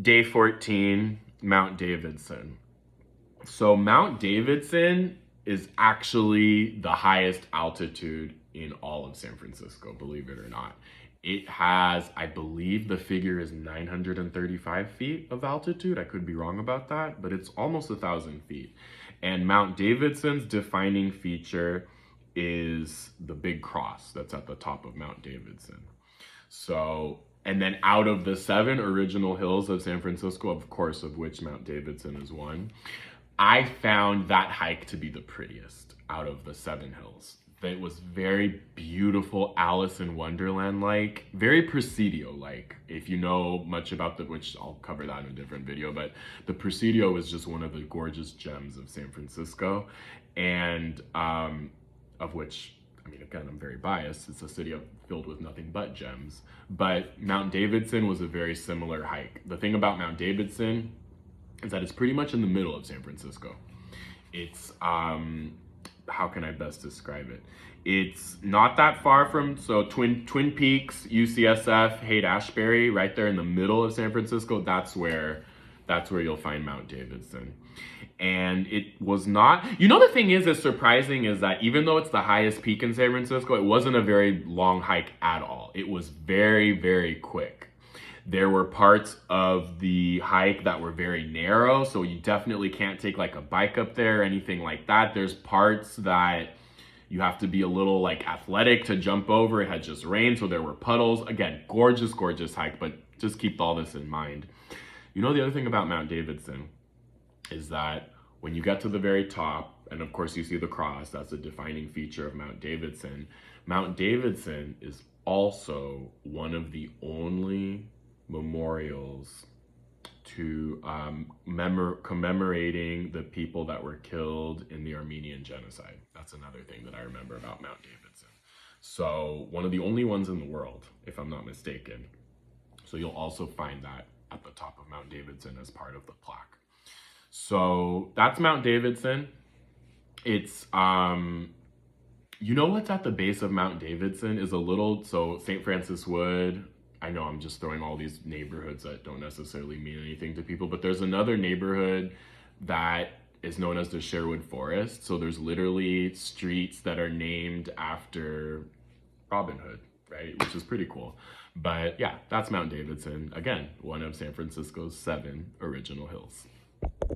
Day 14, Mount Davidson. So Mount Davidson is actually the highest altitude in all of San Francisco, believe it or not. It has, I believe the figure is 935 feet of altitude. I could be wrong about that, but it's almost 1,000 feet. And Mount Davidson's defining feature is the big cross that's at the top of Mount Davidson. So, and then out of the 7 original hills of San Francisco, of course, of which Mount Davidson is one, I found that hike to be the prettiest out of the 7 hills. It was very beautiful, Alice in Wonderland-like, very Presidio-like. If you know much about which I'll cover that in a different video, but the Presidio is just one of the gorgeous gems of San Francisco, and of which, I mean, again, I'm very biased. It's a city filled with nothing but gems. But Mount Davidson was a very similar hike. The thing about Mount Davidson is that it's pretty much in the middle of San Francisco. It's, how can I best describe it? It's not that far from, so Twin Peaks, UCSF, Haight-Ashbury, right there in the middle of San Francisco, that's where you'll find Mount Davidson. And it was not, the thing is surprising is that even though it's the highest peak in San Francisco, it wasn't a very long hike at all. It was very, very quick. There were parts of the hike that were very narrow, so you definitely can't take like a bike up there or anything like that. There's parts that you have to be a little like athletic to jump over. It had just rained, so there were puddles. Again, gorgeous, gorgeous hike, but just keep all this in mind. The other thing about Mount Davidson is that when you get to the very top, and of course you see the cross, that's a defining feature of Mount Davidson. Mount Davidson is also one of the only memorials to commemorating the people that were killed in the Armenian genocide. That's another thing that I remember about Mount Davidson. So one of the only ones in the world, if I'm not mistaken. So you'll also find that at the top of Mount Davidson as part of the plaque. So that's Mount Davidson. It's, what's at the base of Mount Davidson is so St. Francis Wood. I know I'm just throwing all these neighborhoods that don't necessarily mean anything to people, but there's another neighborhood that is known as the Sherwood Forest. So there's literally streets that are named after Robin Hood, right? Which is pretty cool. But yeah, that's Mount Davidson. Again, one of San Francisco's 7 original hills.